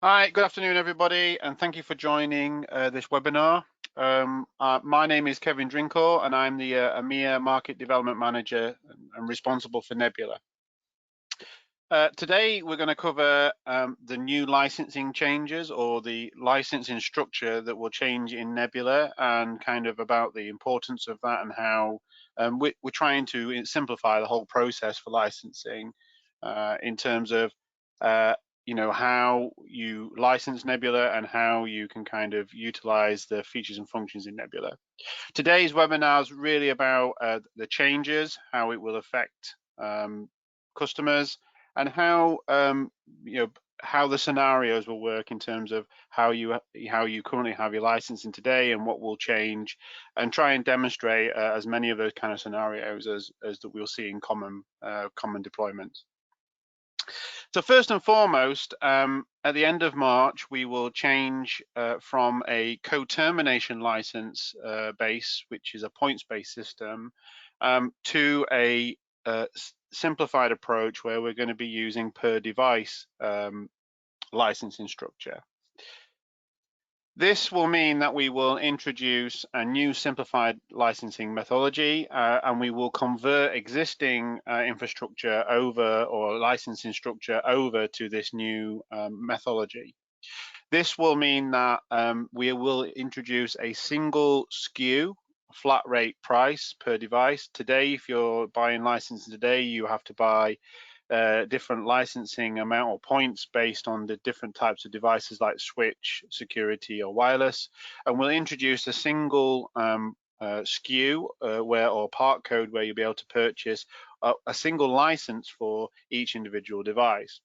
Hi, good afternoon, everybody, and thank you for joining this webinar. My name is Kevin Drinkle, and I'm the EMEA Market Development Manager and responsible for Nebula. Today, we're going to cover the new licensing changes or the licensing structure that will change in Nebula and kind of about the importance of that and how we're trying to simplify the whole process for licensing in terms of how you license Nebula and how you can kind of utilize the features and functions in Nebula. Today's webinar is really about the changes, how it will affect customers, and how how the scenarios will work in terms of how you currently have your licensing today and what will change, and try and demonstrate as many of those kind of scenarios as that we'll see in common deployments. So first and foremost, at the end of March, we will change from a co-termination license base, which is a points-based system, to a simplified approach where we're going to be using per device licensing structure. This will mean that we will introduce a new simplified licensing methodology and we will convert existing infrastructure over or licensing structure over to this new methodology. This will mean that we will introduce a single SKU flat rate price per device. Today, if you're buying licensing today, you have to buy different licensing amount or points based on the different types of devices like switch, security, or wireless. And we'll introduce a single SKU or part code where you'll be able to purchase a single license for each individual device.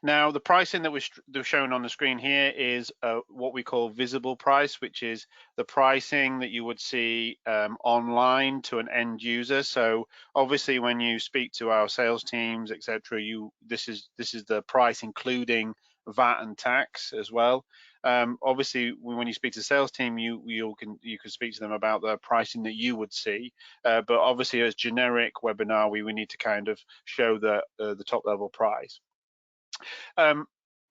Now, the pricing that we're shown on the screen here is what we call visible price, which is the pricing that you would see online to an end user. So obviously, when you speak to our sales teams, etc., this is the price including VAT and tax as well. Obviously, when you speak to the sales team, you can speak to them about the pricing that you would see. But obviously, as generic webinar, we need to kind of show the top level price.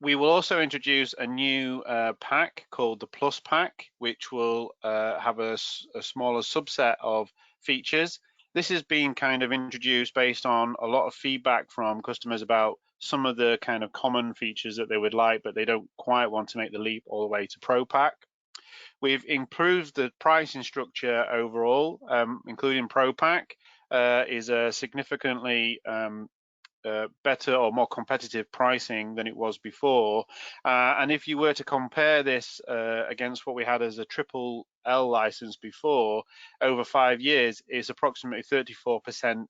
We will also introduce a new pack called the Plus Pack, which will have a smaller subset of features. This is being kind of introduced based on a lot of feedback from customers about some of the kind of common features that they would like, but they don't quite want to make the leap all the way to Pro Pack. We've improved the pricing structure overall, including Pro Pack is a significantly better or more competitive pricing than it was before. And if you were to compare this against what we had as a triple L license before, over 5 years, it's approximately 34%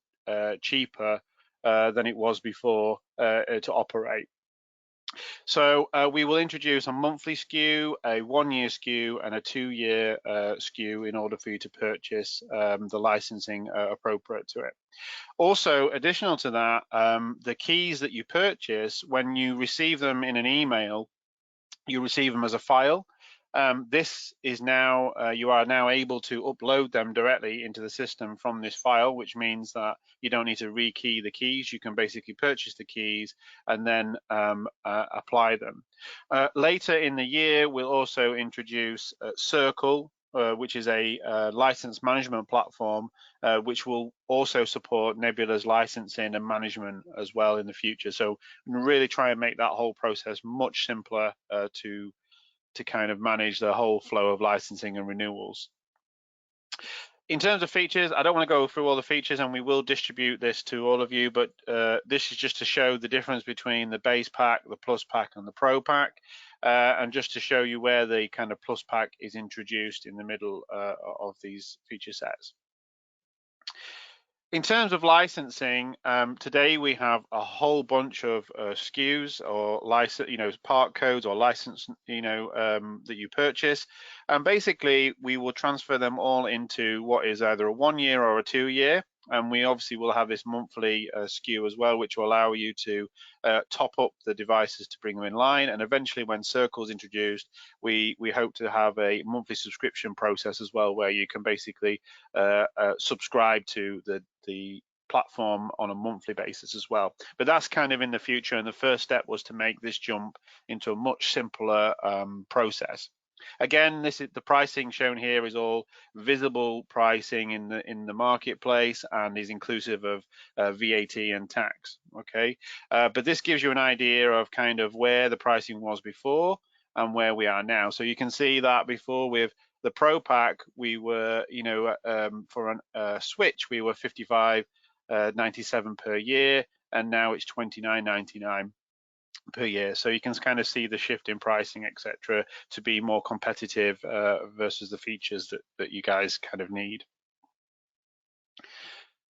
cheaper than it was before to operate. So we will introduce a monthly SKU, a 1-year SKU, and a 2-year SKU in order for you to purchase the licensing appropriate to it. Also, additional to that, the keys that you purchase, when you receive them in an email, you receive them as a file. This is now, you are now able to upload them directly into the system from this file, which means that you don't need to rekey the keys. You can basically purchase the keys and then apply them. Later in the year, we'll also introduce Circle, which is a license management platform, which will also support Nebula's licensing and management as well in the future. So really try and make that whole process much simpler to kind of manage the whole flow of licensing and renewals. In terms of features, I don't want to go through all the features, and we will distribute this to all of you, but this is just to show the difference between the base pack, the plus pack, and the pro pack, and just to show you where the kind of plus pack is introduced in the middle of these feature sets. In terms of licensing, today we have a whole bunch of SKUs or license, part codes or license, that you purchase, and basically we will transfer them all into what is either a 1-year or a 2-year. And we obviously will have this monthly SKU as well, which will allow you to top up the devices to bring them in line. And eventually, when Circle is introduced, we hope to have a monthly subscription process as well, where you can basically subscribe to the platform on a monthly basis as well. But that's kind of in the future, and the first step was to make this jump into a much simpler process. Again, this is the pricing shown here is all visible pricing in the marketplace and is inclusive of VAT and tax. Okay, but this gives you an idea of kind of where the pricing was before and where we are now. So you can see that before with the Pro Pack, we were, for a switch, we were $55.97 per year, and now it's $29.99 per year. So you can kind of see the shift in pricing, etc., to be more competitive versus the features that you guys kind of need.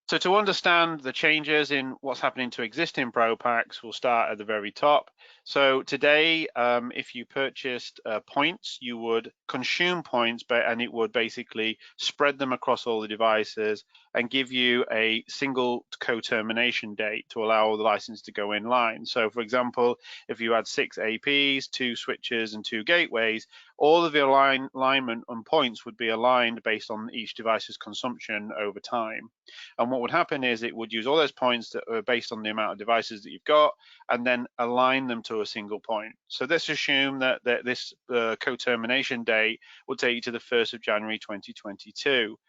So to understand the changes in what's happening to existing Pro Packs, we'll start at the very top. So today, if you purchased points, you would consume points, and it would basically spread them across all the devices and give you a single co-termination date to allow all the licenses to go in line. So for example, if you had 6 APs, 2 switches and 2 gateways, all of the alignment on points would be aligned based on each device's consumption over time. And what would happen is it would use all those points that are based on the amount of devices that you've got and then align them to a single point. So let's assume that this co-termination date will take you to the 1st of January 2022.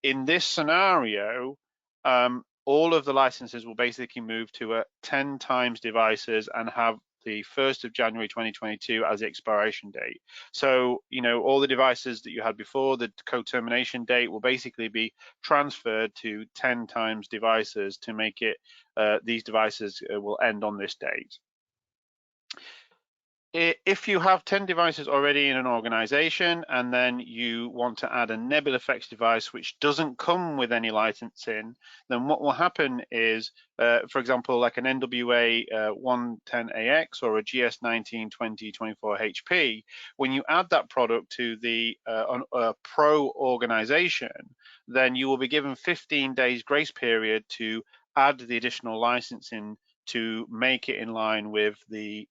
In this scenario, all of the licenses will basically move to 10 times devices and have the 1st of January 2022 as the expiration date. So, all the devices that you had before the co-termination date will basically be transferred to 10 times devices to make it, these devices will end on this date. If you have 10 devices already in an organization and then you want to add a Nebulaflex device which doesn't come with any licensing, then what will happen is, for example, like an NWA 110AX or a GS192024HP, when you add that product to the Pro organization, then you will be given 15 days grace period to add the additional licensing to make it in line with the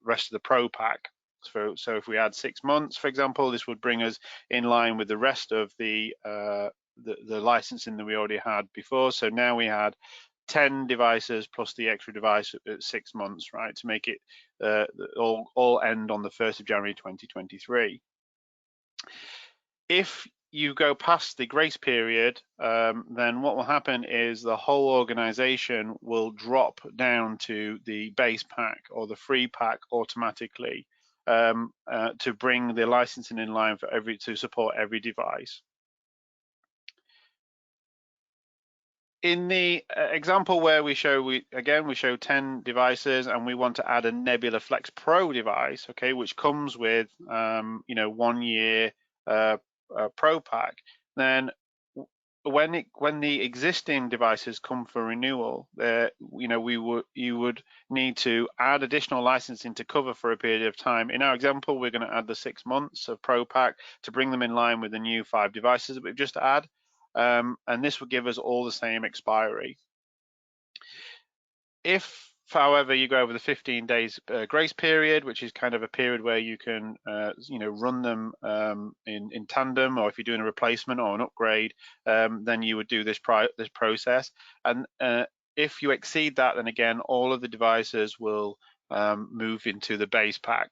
rest of the Pro Pack. So if we add 6 months, for example, this would bring us in line with the rest of the licensing that we already had before. So now we had 10 devices plus the extra device at 6 months, right, to make it all end on the 1st of January 2023. If you go past the grace period, then what will happen is the whole organization will drop down to the base pack or the free pack automatically to bring the licensing in line for to support every device. In the example where we show 10 devices and we want to add a Nebulaflex Pro device, okay, which comes with 1 year Pro Pack, then when the existing devices come for renewal, you would need to add additional licensing to cover for a period of time. In our example, we're going to add the 6 months of Pro Pack to bring them in line with the new 5 devices that we've just added, and this will give us all the same expiry. If, however, you go over the 15 days grace period, which is kind of a period where you can, run them in tandem, or if you're doing a replacement or an upgrade, then you would do this process. And if you exceed that, then again, all of the devices will move into the base pack.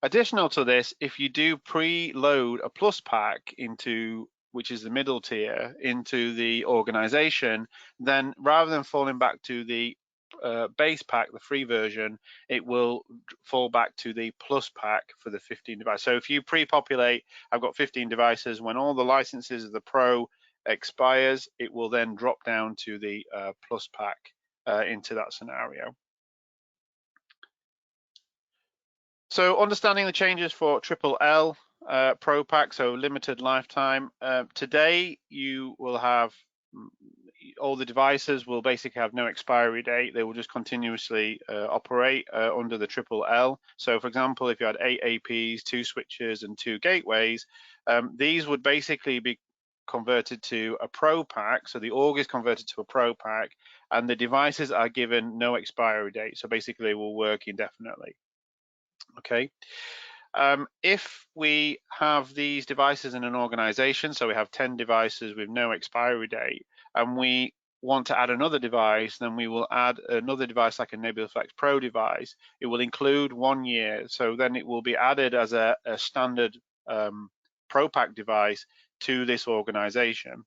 Additional to this, if you do preload a plus pack into, which is the middle tier, into the organization, then rather than falling back to the base pack, the free version, it will fall back to the plus pack for the 15 devices. So if you pre-populate, I've got 15 devices, when all the licenses of the Pro expires, it will then drop down to the plus pack into that scenario. So understanding the changes for L Pro Pack, so limited lifetime. Today you will have all the devices will basically have no expiry date. They will just continuously operate under the L. So for example, if you had 8 APs, 2 switches and 2 gateways, these would basically be converted to a Pro Pack. So the org is converted to a Pro Pack and the devices are given no expiry date. So basically they will work indefinitely. Okay. If we have these devices in an organization, so we have 10 devices with no expiry date, and we want to add another device, then we will add another device like a Nebulaflex Pro device. It will include 1 year, so then it will be added as a standard Pro Pack device to this organization.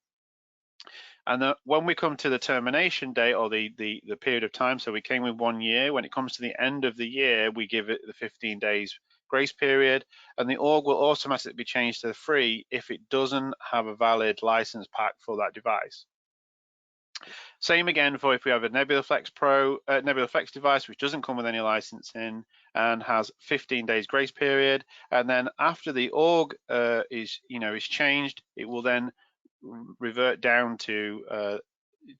And when we come to the termination date, or the period of time, so we came with 1 year, when it comes to the end of the year, we give it the 15 days grace period, and the org will automatically be changed to free if it doesn't have a valid license pack for that device. Same again for if we have a Nebulaflex Pro, Nebulaflex device which doesn't come with any licensing and has 15 days grace period, and then after the org is changed, it will then revert down to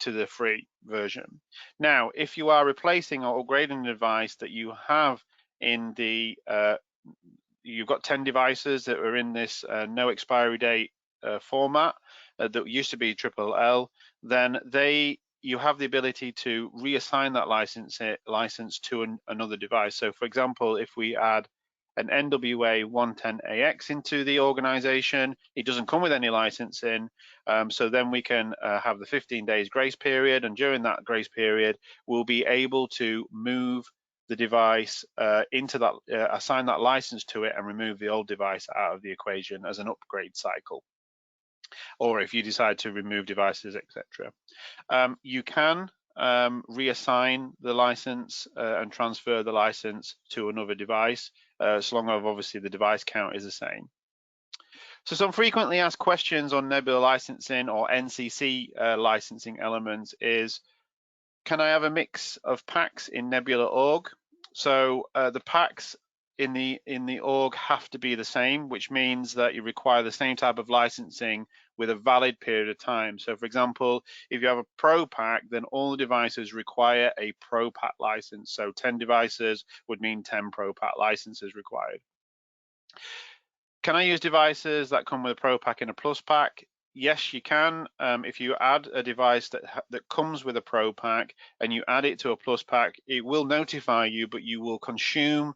the free version. Now, if you are replacing or upgrading a device that you have in the you've got 10 devices that are in this no expiry date format that used to be LLL, then you have the ability to reassign that license to another device. So for example, if we add an NWA 110AX into the organization, it doesn't come with any licensing, so then we can have the 15 days grace period, and during that grace period we'll be able to move the device into that, assign that license to it, and remove the old device out of the equation as an upgrade cycle. Or if you decide to remove devices, etc. You can reassign the license and transfer the license to another device, so long as obviously the device count is the same. So some frequently asked questions on Nebula licensing or NCC licensing elements is, can I have a mix of packs in Nebula org? So the packs in the org have to be the same, which means that you require the same type of licensing with a valid period of time. So for example, if you have a Pro Pack, then all the devices require a Pro Pack license. So 10 devices would mean 10 Pro Pack licenses required. Can I use devices that come with a Pro Pack and a Plus Pack? Yes, you can. If you add a device that comes with a Pro Pack and you add it to a Plus Pack, it will notify you, but you will consume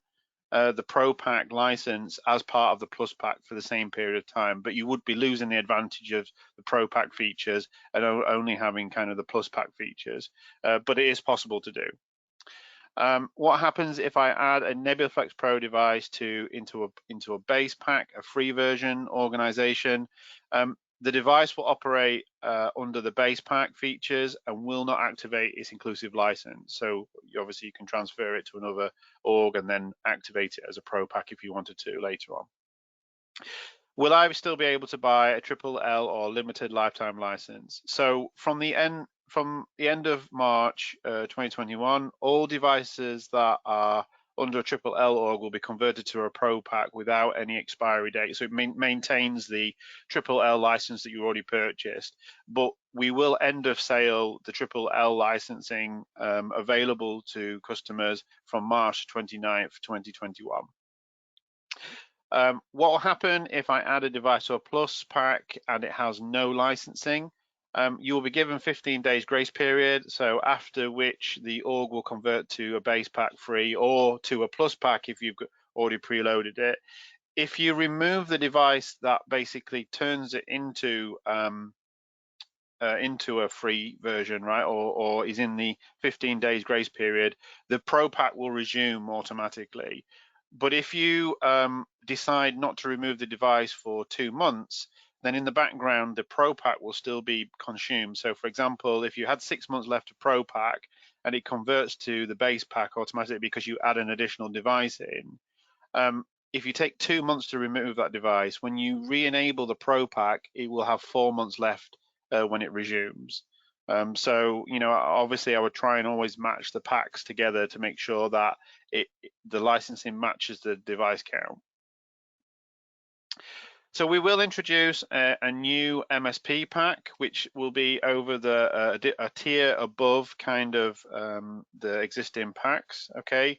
the Pro Pack license as part of the Plus Pack for the same period of time, but you would be losing the advantage of the Pro Pack features and only having kind of the Plus Pack features, but it is possible to do. What happens if I add a Nebulaflex Pro device into a base pack, a free version organization? The device will operate under the base pack features and will not activate its inclusive license. So obviously you can transfer it to another org and then activate it as a Pro Pack if you wanted to later on. Will I still be able to buy a LLL or limited lifetime license? So from the end of March 2021, all devices that are under a LLL org will be converted to a Pro Pack without any expiry date. So it maintains the LLL license that you already purchased, but we will end of sale the LLL licensing available to customers from March 29th, 2021. What will happen if I add a device to a Plus Pack and it has no licensing? You will be given 15 days grace period, so after which the org will convert to a base pack free or to a Plus Pack if you've already preloaded it. If you remove the device that basically turns it into a free version, right, or is in the 15 days grace period, the Pro Pack will resume automatically. But if you decide not to remove the device for 2 months, then in the background, the Pro Pack will still be consumed. So for example, if you had 6 months left of Pro Pack and it converts to the base pack automatically because you add an additional device in, if you take 2 months to remove that device, when you re-enable the Pro Pack, it will have 4 months left when it resumes. So, obviously I would try and always match the packs together to make sure that the licensing matches the device count. So we will introduce a new MSP pack, which will be over a tier above kind of the existing packs. Okay.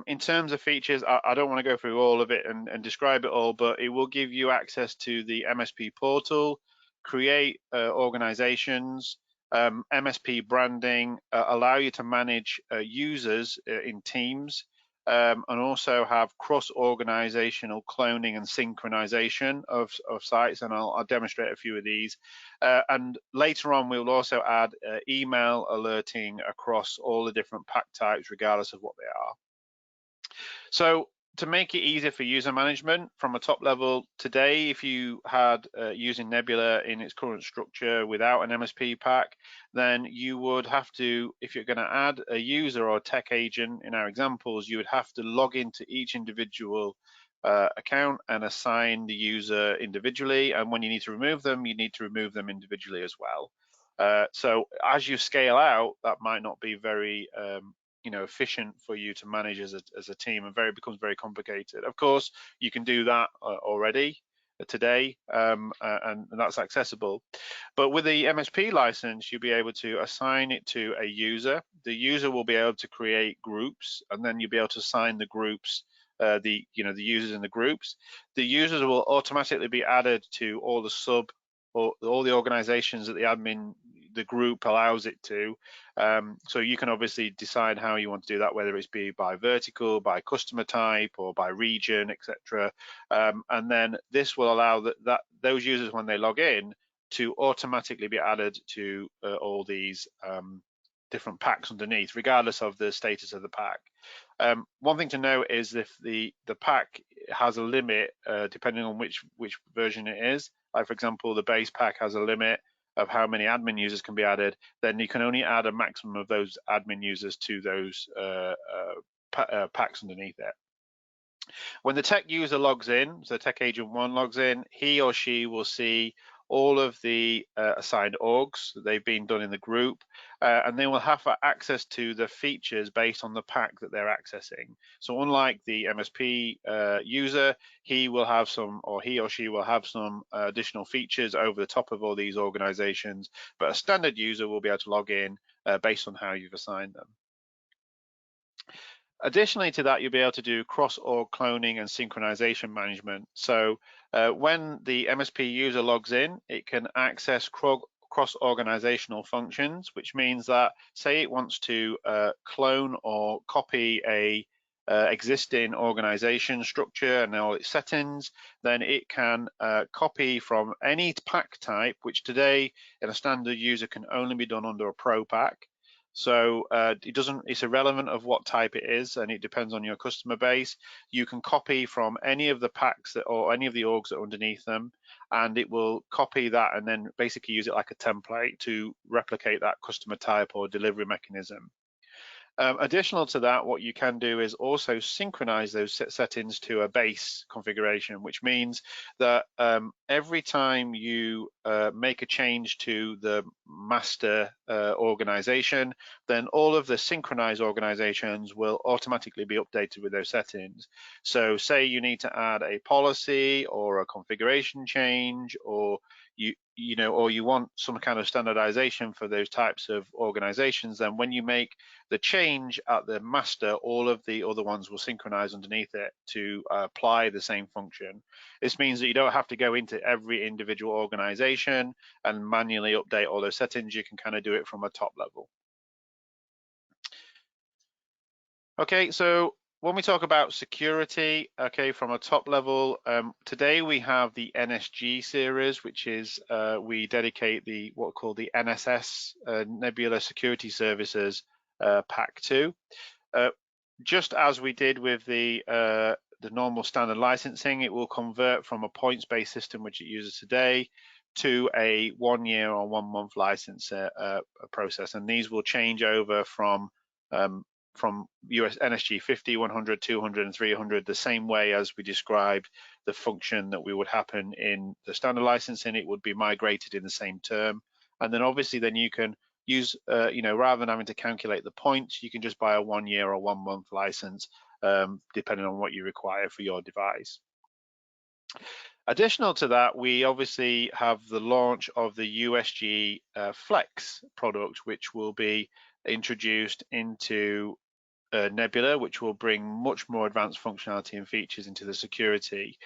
In terms of features, I don't want to go through all of it and describe it all, but it will give you access to the MSP portal, create organizations, MSP branding, allow you to manage users in teams, and also have cross-organizational cloning and synchronization of sites, and I'll demonstrate a few of these. And later on, we'll also add email alerting across all the different pack types, regardless of what they are. So to make it easier for user management from a top level, today, if you had using Nebula in its current structure without an MSP pack, then you would have to, if you're going to add a user or a tech agent in our examples, you would have to log into each individual account and assign the user individually. And when you need to remove them, you need to remove them individually as well. So as you scale out, that might not be very efficient for you to manage as a team, and becomes very complicated. Of course, you can do that already today, and that's accessible. But with the MSP license, you'll be able to assign it to a user. The user will be able to create groups, and then you'll be able to assign the groups, the users in the groups. The users will automatically be added to all the all the organizations that the group allows it to. So you can obviously decide how you want to do that, whether it's be by vertical, by customer type, or by region, etc. And then this will allow those users, when they log in, to automatically be added to all these different packs underneath, regardless of the status of the pack. One thing to note is if the pack has a limit, depending on which version it is. Like, for example, the base pack has a limit of how many admin users can be added, then you can only add a maximum of those admin users to those packs underneath it. When the tech user logs in, so tech agent 1 logs in, he or she will see all of the assigned orgs that they've been done in the group, and they will have access to the features based on the pack that they're accessing. So unlike the MSP user, he or she will have some additional features over the top of all these organizations, but a standard user will be able to log in based on how you've assigned them. Additionally to that, you'll be able to do cross-org cloning and synchronization management. So when the MSP user logs in, it can access cross-organizational functions, which means that, say it wants to clone or copy a existing organization structure and all its settings, then it can copy from any pack type, which today in a standard user can only be done under a pro pack. So it's irrelevant of what type it is, and it depends on your customer base. You can copy from any of the packs or any of the orgs that are underneath them, and it will copy that and then basically use it like a template to replicate that customer type or delivery mechanism. Additional to that, what you can do is also synchronize those settings to a base configuration, which means that every time you make a change to the master organization, then all of the synchronized organizations will automatically be updated with those settings. So say you need to add a policy or a configuration change, or you want some kind of standardization for those types of organizations, then when you make the change at the master, all of the other ones will synchronize underneath it to apply the same function. This means that you don't have to go into every individual organization and manually update all those settings. You can kind of do it from a top level. Okay, so when we talk about security, okay, from a top level, today we have the NSG series, which is we dedicate what we call the NSS Nebula Security Services pack to. Just as we did with the normal standard licensing, it will convert from a points-based system, which it uses today, to a 1 year or 1 month license process, and these will change over from US NSG 50, 100, 200, and 300 the same way as we described the function that would happen in the standard licensing. It would be migrated in the same term, and then obviously then you can use, rather than having to calculate the points, you can just buy a 1 year or 1 month license, depending on what you require for your device. Additional to that, we obviously have the launch of the Usg Flex product, which will be introduced into Nebula, which will bring much more advanced functionality and features into the security.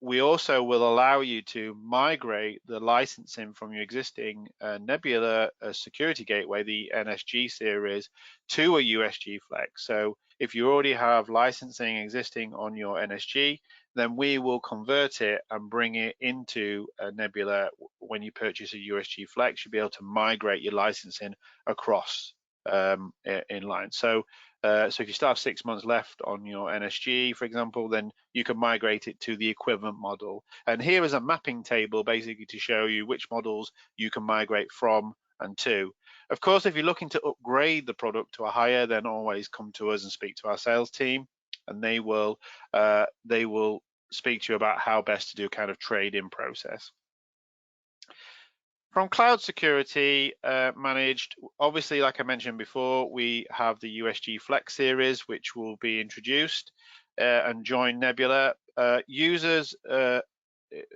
We also will allow you to migrate the licensing from your existing Nebula security gateway, the NSG series, to a USG Flex. So if you already have licensing existing on your NSG, then we will convert it and bring it into Nebula. When you purchase a USG Flex, you'll be able to migrate your licensing across in line. So if you still have 6 months left on your NSG, for example, then you can migrate it to the equivalent model. And here is a mapping table basically to show you which models you can migrate from and to. Of course, if you're looking to upgrade the product to a higher, then always come to us and speak to our sales team, and they will speak to you about how best to do kind of trade-in process. From cloud security managed, obviously, like I mentioned before, we have the USG Flex series, which will be introduced and join Nebula. Users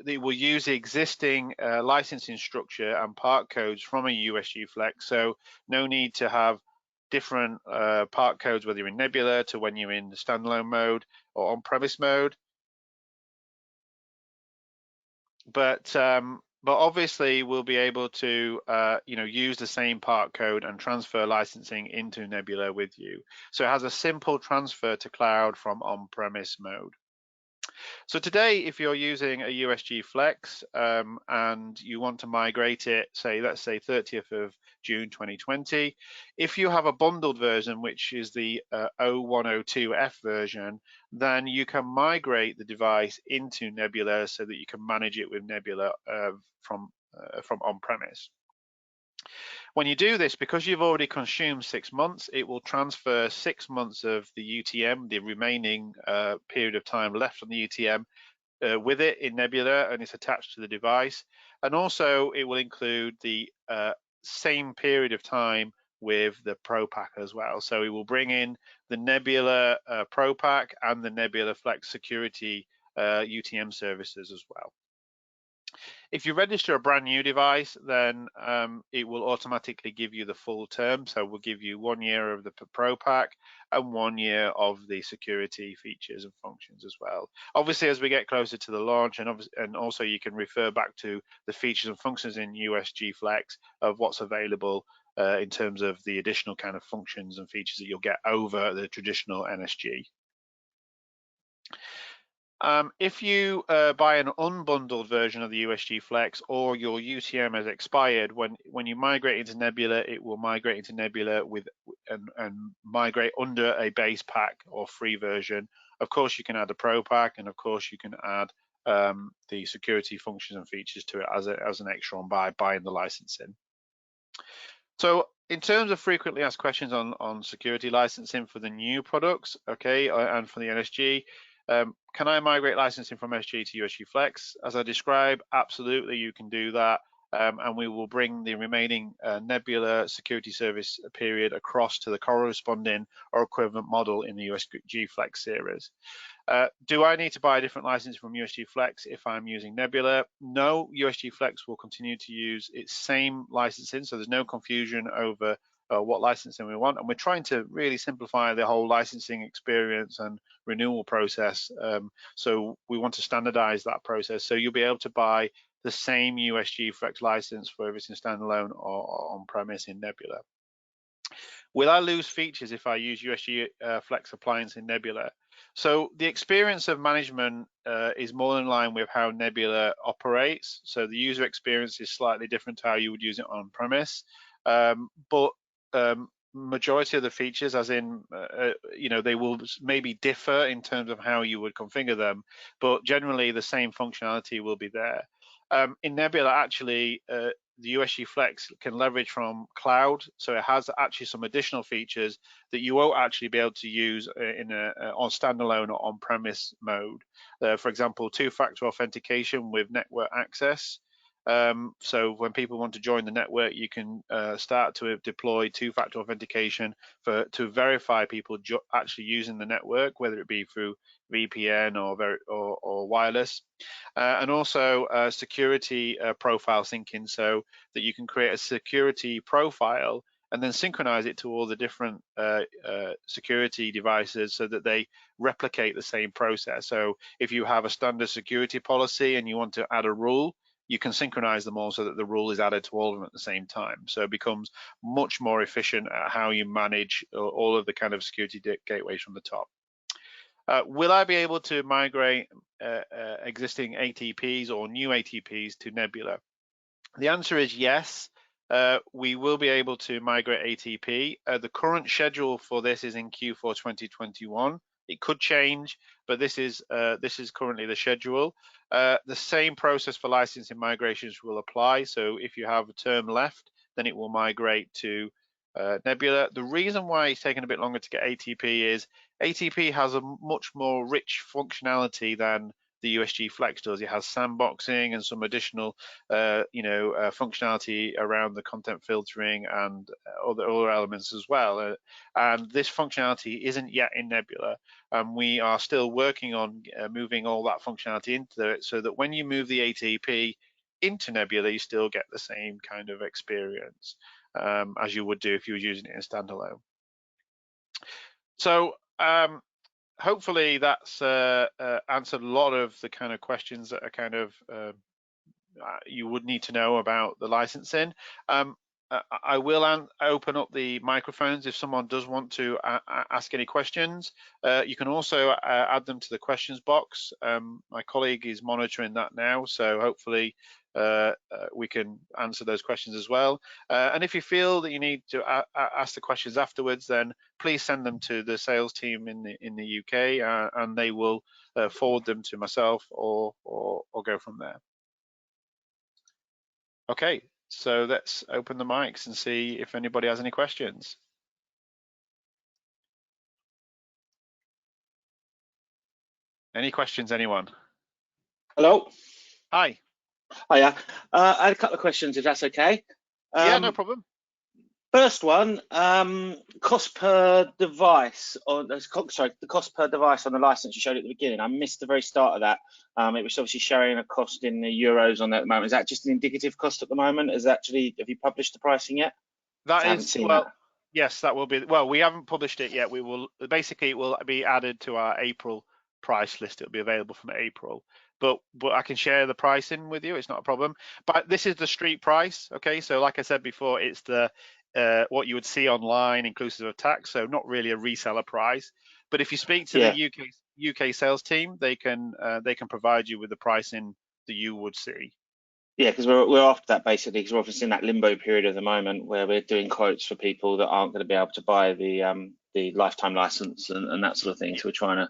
they will use the existing licensing structure and part codes from a USG Flex, so no need to have different part codes whether you're in Nebula to when you're in the standalone mode or on-premise mode. But obviously we'll be able to use the same part code and transfer licensing into Nebula with you. So it has a simple transfer to cloud from on-premise mode. So today, if you're using a USG Flex and you want to migrate it, let's say 30th of June 2020, if you have a bundled version, which is the 0102F version, then you can migrate the device into Nebula so that you can manage it with Nebula from on-premise. When you do this, because you've already consumed 6 months, it will transfer 6 months of the UTM, the remaining period of time left on the UTM, with it in Nebula, and it's attached to the device. And also it will include the same period of time with the Pro Pack as well. So it will bring in the Nebula Pro Pack and the Nebulaflex security UTM services as well. If you register a brand new device, then it will automatically give you the full term. So we'll give you 1 year of the Pro Pack and 1 year of the security features and functions as well. Obviously, as we get closer to the launch, and also you can refer back to the features and functions in USG Flex of what's available in terms of the additional kind of functions and features that you'll get over the traditional NSG. If you buy an unbundled version of the USG Flex, or your UTM has expired, when you migrate into Nebula, it will migrate into Nebula and migrate under a base pack or free version. Of course, you can add a Pro Pack, and of course, you can add the security functions and features to it as an extra on buying the licensing. So in terms of frequently asked questions on security licensing for the new products, okay, and for the NSG, can I migrate licensing from SG to USG Flex? As I described, absolutely you can do that, and we will bring the remaining Nebula security service period across to the corresponding or equivalent model in the USG Flex series. Do I need to buy a different license from USG Flex if I'm using Nebula? No, USG Flex will continue to use its same licensing, so there's no confusion over what licensing we want, and we're trying to really simplify the whole licensing experience and renewal process. So we want to standardize that process, so you'll be able to buy the same USG Flex license for everything standalone or on-premise in Nebula. Will I lose features if I use USG Flex appliance in Nebula? So the experience of management is more in line with how Nebula operates. So the user experience is slightly different to how you would use it on-premise, but majority of the features, as in they will maybe differ in terms of how you would configure them, but generally the same functionality will be there. In Nebula, actually, the USG Flex can leverage from cloud, so it has actually some additional features that you won't actually be able to use on standalone or on-premise mode. For example, two-factor authentication with network access. So when people want to join the network, you can start to deploy two-factor authentication to verify people actually using the network, whether it be through VPN or wireless, and also security profile syncing, so that you can create a security profile and then synchronize it to all the different security devices so that they replicate the same process. So if you have a standard security policy and you want to add a rule, you can synchronize them all so that the rule is added to all of them at the same time. So it becomes much more efficient at how you manage all of the kind of security gateways from the top. Will I be able to migrate existing ATPs or new ATPs to Nebula? The answer is yes. We will be able to migrate ATP. The current schedule for this is in Q4 2021. It could change, but this is currently the schedule. The same process for licensing migrations will apply. So if you have a term left, then it will migrate to Nebula. The reason why it's taken a bit longer to get ATP is ATP has a much more rich functionality than the Usg Flex does. It has sandboxing and some additional, functionality around the content filtering and other elements as well. And this functionality isn't yet in Nebula, and we are still working on moving all that functionality into it, so that when you move the ATP into Nebula, you still get the same kind of experience as you would do if you were using it in standalone. So hopefully that's answered a lot of the kind of questions that are kind of you would need to know about the licensing. I will open up the microphones if someone does want to ask any questions. You can also add them to the questions box. My colleague is monitoring that now, so hopefully we can answer those questions as well. And if you feel that you need to ask the questions afterwards, then please send them to the sales team in the UK, and they will forward them to myself or go from there. Okay, so let's open the mics and see if anybody has any questions. Any questions, anyone? Hello. Hi. Hiya. I had a couple of questions, if that's okay. Yeah, no problem. First one, cost per device, the cost per device on the license you showed at the beginning. I missed the very start of that. It was obviously showing a cost in the euros on that at the moment. Is that just an indicative cost at the moment? Have you published the pricing yet? That is, well, that. Yes, that will be. Well, we haven't published it yet. We will basically, it will be added to our April price list. It'll be available from April. But I can share the pricing with you. It's not a problem. But this is the street price. Okay, so like I said before, it's the what you would see online, inclusive of tax. So not really a reseller price. But if you speak to the UK sales team, they can provide you with the pricing that you would see. Yeah, because we're after that basically, because we're obviously in that limbo period at the moment where we're doing quotes for people that aren't going to be able to buy the lifetime license and that sort of thing. So we're trying to.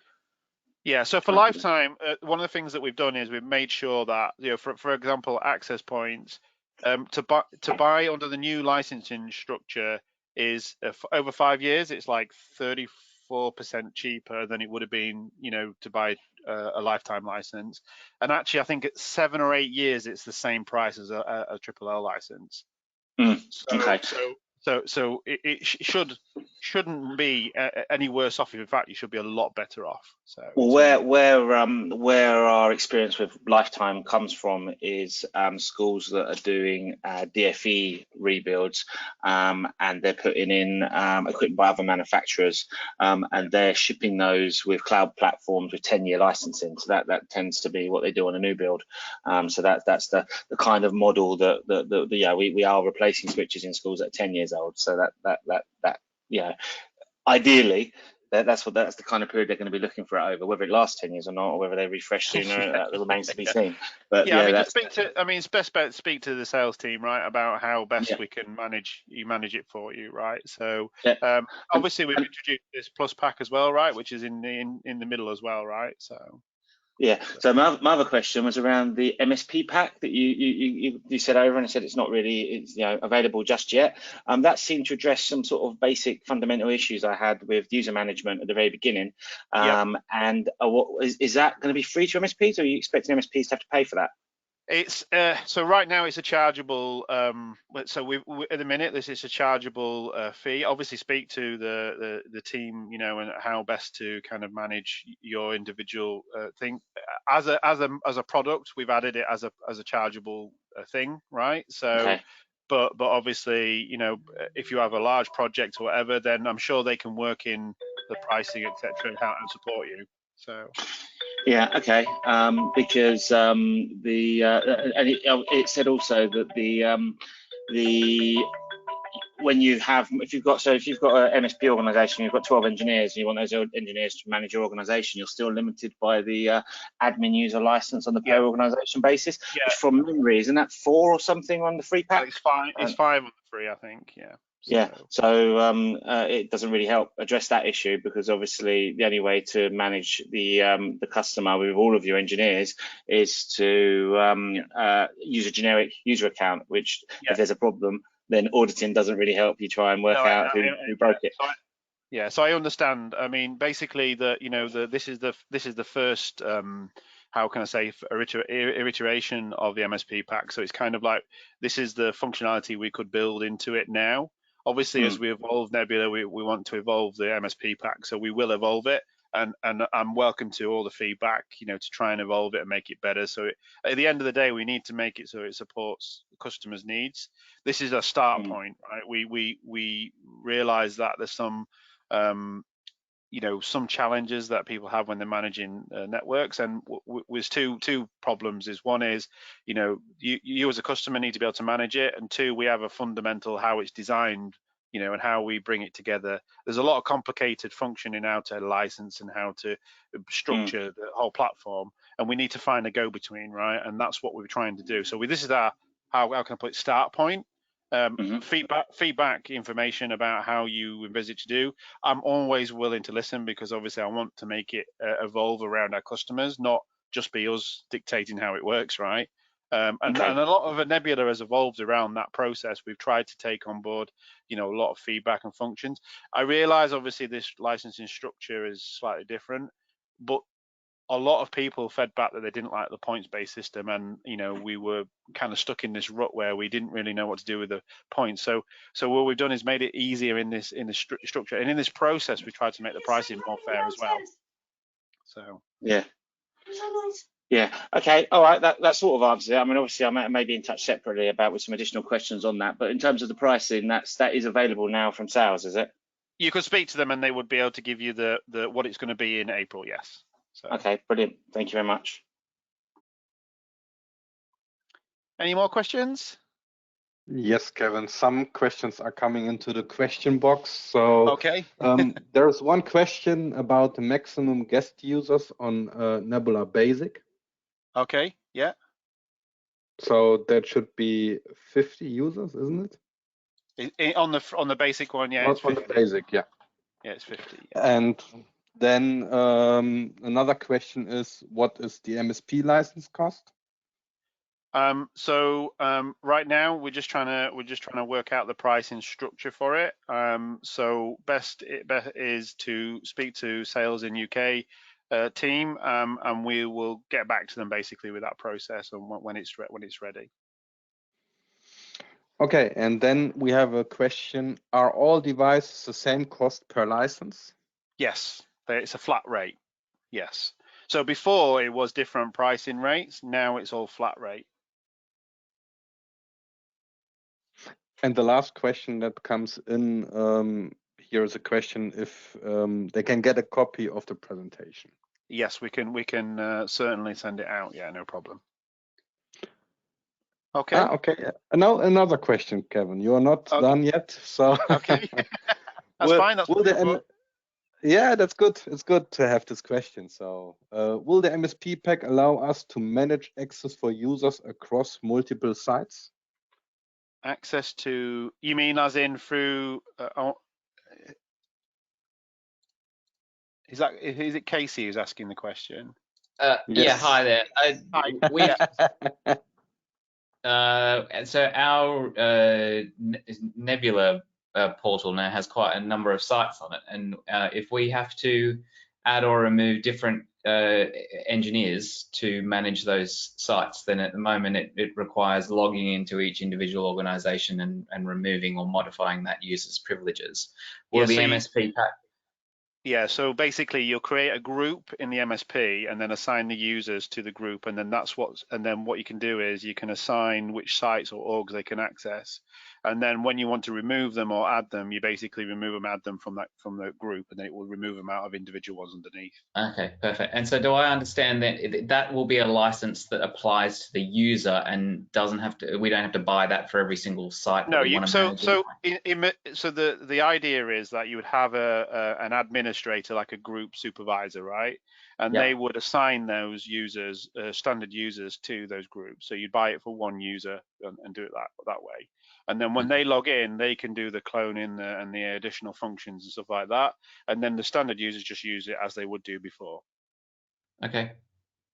Yeah, so for lifetime, one of the things that we've done is we've made sure that, you know, for example, access points, to buy under the new licensing structure is over 5 years, it's like 34% cheaper than it would have been, you know, to buy a lifetime license. And actually, I think at 7 or 8 years, it's the same price as a triple L license. Okay. So it shouldn't be any worse off. In fact, you should be a lot better off. So where our experience with lifetime comes from is schools that are doing DFE rebuilds, and they're putting in equipment by other manufacturers, and they're shipping those with cloud platforms with 10-year licensing. So that tends to be what they do on a new build. So that's the kind of model that we are replacing switches in schools that are 10 years old. So that ideally that's the kind of period they're going to be looking for it over. Whether it lasts 10 years or not, or whether they refresh sooner, that remains to be seen. But yeah, I mean, it's best bet to speak to the sales team, right, about how best we can manage it for you, right? So obviously we've introduced this Plus Pack as well, right, which is in the middle as well, right? So. Yeah. So my other question was around the MSP pack that you said over, and I said it's not really available just yet. That seemed to address some sort of basic fundamental issues I had with user management at the very beginning. And is that going to be free to MSPs, or are you expecting MSPs to have to pay for that? It's so right now it's a chargeable. So we at the minute this is a chargeable fee. Obviously, speak to the team, you know, and how best to kind of manage your individual thing. As a product, we've added it as a chargeable thing, right? So but obviously, you know, if you have a large project or whatever, then I'm sure they can work in the pricing, etc., and support you. So. Yeah, okay. Because and it said also that the when you have, if you've got an MSP organization, you've got 12 engineers, and you want those engineers to manage your organization, you're still limited by the admin user license on the per organization basis. Yeah. Which from memory, isn't that 4 or something on the free pack? It's 5. It's 5 on the free, I think. Yeah. So. Yeah, so it doesn't really help address that issue, because obviously the only way to manage the customer with all of your engineers is to use a generic user account, which if there's a problem, then auditing doesn't really help you try and work out who broke it. So I understand. I mean, basically, this is the first how can I say, iteration of the MSP pack. So it's kind of like, this is the functionality we could build into it now. Obviously, as we evolve Nebula, we want to evolve the MSP pack, so we will evolve it, and I'm welcome to all the feedback, you know, to try and evolve it and make it better. So at the end of the day, we need to make it so it supports the customer's needs. This is a start point, right? We realize that there's some you know, some challenges that people have when they're managing networks, and there's two problems. One is, you know, you as a customer need to be able to manage it, and 2, we have a fundamental how it's designed, you know, and how we bring it together. There's a lot of complicated functioning how to license and how to structure the whole platform, and we need to find a go-between, right? And that's what we're trying to do. So this is our, how can I put it, start point. Feedback information about how you envisage to do. I'm always willing to listen, because obviously I want to make it evolve around our customers, not just be us dictating how it works, right? And a lot of Nebula has evolved around that process. We've tried to take on board, you know, a lot of feedback and functions. I realize obviously this licensing structure is slightly different, but a lot of people fed back that they didn't like the points-based system, and you know, we were kind of stuck in this rut where we didn't really know what to do with the points. So what we've done is made it easier in this structure, and in this process, we tried to make the pricing more fair as well. So yeah. Okay, all right, that sort of answers it. I mean, obviously I may be in touch separately with some additional questions on that, but in terms of the pricing, that is available now from sales, is it? You could speak to them and they would be able to give you the what it's going to be in April. Yes. So. Okay, brilliant. Thank you very much. Any more questions? Yes, Kevin, some questions are coming into the question box. So okay. There's one question about the maximum guest users on Nebula Basic. Okay, yeah. So that should be 50 users, isn't it? On the basic one, yeah. On the basic, yeah. Yeah, it's 50. Yeah. And then another question is, what is the MSP license cost? Right now we're just trying to work out the pricing structure for it. So best is to speak to sales in UK team, and we will get back to them basically with that process and when it's ready. Okay, and then we have a question: are all devices the same cost per license? Yes, it's a flat rate. Yes. So before it was different pricing rates. Now it's all flat rate. And the last question that comes in here is a question if they can get a copy of the presentation. Yes, we can certainly send it out. Yeah, no problem. Okay. Okay. Now another question, Kevin. You are not done yet, so. Okay. That's fine. That's yeah, that's good. It's good to have this question. So, will the MSP pack allow us to manage access for users across multiple sites? Access to, you mean as in through? Is it Casey who's asking the question? Yes. Yeah, hi there. So our Nebula portal now has quite a number of sites on it, and if we have to add or remove different engineers to manage those sites, then at the moment it requires logging into each individual organization and removing or modifying that user's privileges. Will the MSP pack Yeah, so basically you'll create a group in the MSP and then assign the users to the group, and then what you can do is you can assign which sites or orgs they can access, and then when you want to remove them or add them, you basically remove them, add them from the group, and then it will remove them out of individual ones underneath. Okay, perfect. And so do I understand that that will be a license that applies to the user and we don't have to buy that for every single site that we want to manage? So the idea is that you would have an administrator, like a group supervisor, right? And Yep. they would assign those users, standard users, to those groups. So you'd buy it for one user and do it that way. And then when they log in, they can do the cloning and the additional functions and stuff like that. And then the standard users just use it as they would do before. Okay.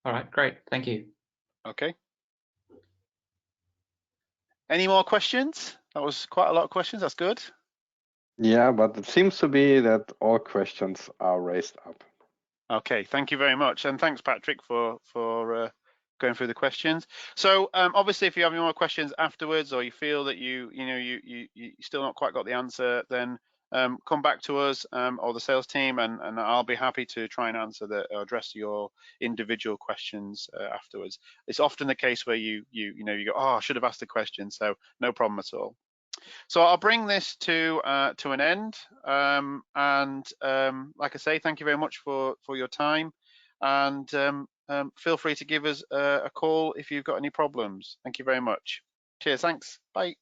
All right, great. Thank you. Okay. Any more questions? That was quite a lot of questions. That's good. Yeah, but it seems to be that all questions are raised up. Okay, thank you very much, and thanks, Patrick, for going through the questions. So obviously, if you have any more questions afterwards, or you feel that you still not quite got the answer, then come back to us or the sales team, and I'll be happy to try and address your individual questions afterwards. It's often the case where you go, oh, I should have asked the question, so no problem at all. So I'll bring this to an end, and like I say, thank you very much for your time, and feel free to give us a call if you've got any problems. Thank you very much. Cheers, thanks, bye.